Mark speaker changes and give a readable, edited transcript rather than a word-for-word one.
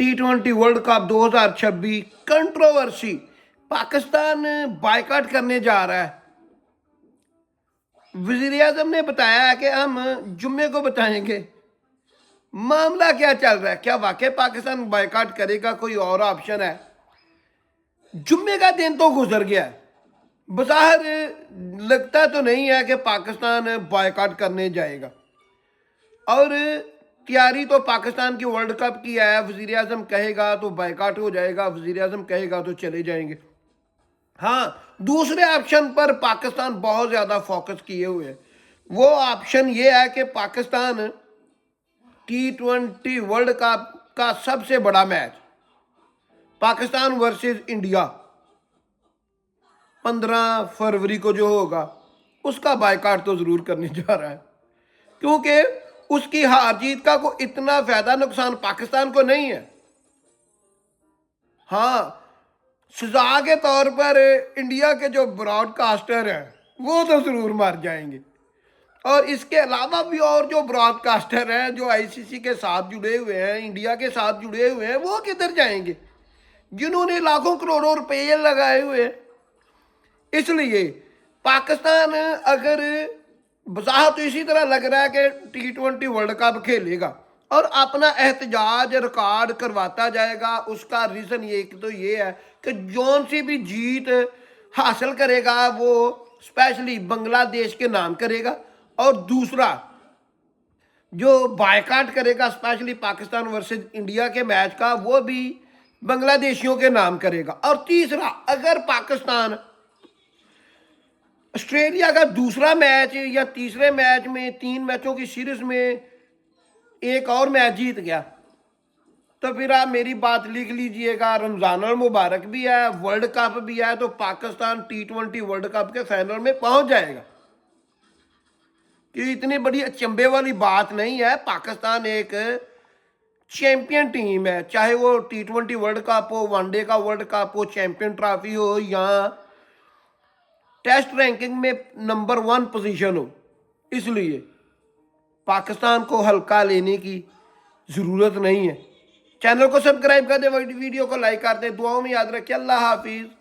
Speaker 1: T20 world cup 2026 controversy, Pakistan boycott करने जा रहा है। वजीर आजम ने बताया है कि हम जुम्मे को बताएंगे। मामला क्या चल रहा है? क्या वाकई पाकिस्तान बायकॉट करेगा? कोई और ऑप्शन है? जुम्मे का दिन तो गुजर गया है, बज़ाहिर लगता तो नहीं है कि पाकिस्तान बायकॉट करने जाएगा। और तैयारी तो पाकिस्तान की वर्ल्ड कप की है। वजीर आजम कहेगा तो बायकॉट हो जाएगा, वजीर आजम कहेगा तो चले जाएंगे। हाँ, दूसरे ऑप्शन पर पाकिस्तान बहुत ज़्यादा फोकस किए हुए है। वो ऑप्शन ये है कि पाकिस्तान T20 वर्ल्ड कप का सबसे बड़ा मैच पाकिस्तान वर्सेस इंडिया 15 फरवरी को जो होगा उसका बायकॉट तो ज़रूर करने जा रहा है, क्योंकि उसकी हार जीत का कोई इतना फ़ायदा नुकसान पाकिस्तान को नहीं है। हाँ, सजा के तौर पर इंडिया के जो ब्रॉडकास्टर हैं वो तो ज़रूर मर जाएंगे, और इसके अलावा भी और जो ब्रॉडकास्टर हैं जो आईसीसी के साथ जुड़े हुए हैं, इंडिया के साथ जुड़े हुए हैं, वो किधर जाएंगे जिन्होंने लाखों करोड़ों रुपये लगाए हुए हैं। इसलिए पाकिस्तान अगर बज़ाहिर तो इसी तरह लग रहा है कि T20 वर्ल्ड कप खेलेगा और अपना एहतजाज रिकॉर्ड करवाता जाएगा। उसका रीज़न ये तो ये है कि जौन सी भी जीत हासिल करेगा वो स्पेशली बांग्लादेश के नाम करेगा, और दूसरा जो बायकॉट करेगा स्पेशली पाकिस्तान वर्सेस इंडिया के मैच का वो भी बांग्लादेशियों के नाम करेगा। और तीसरा, अगर पाकिस्तान ऑस्ट्रेलिया का दूसरा मैच या तीसरे मैच में 3 मैचों की सीरीज में एक और मैच जीत गया तो फिर आप मेरी बात लिख लीजिएगा, रमज़ान अल मुबारक भी है, वर्ल्ड कप भी है, तो पाकिस्तान T20 वर्ल्ड कप के फाइनल में पहुंच जाएगा। कि इतनी बड़ी अचंभे वाली बात नहीं है। पाकिस्तान एक चैंपियन टीम है, चाहे वो T20 वर्ल्ड कप हो, वनडे का वर्ल्ड कप हो, चैंपियन ट्रॉफी हो, या टेस्ट रैंकिंग में नंबर 1 पोजीशन हो। इसलिए पाकिस्तान को हल्का लेने की ज़रूरत नहीं है। चैनल को सब्सक्राइब कर दे, वीडियो को लाइक कर दे, दुआओं में याद रखिए। अल्लाह हाफिज़।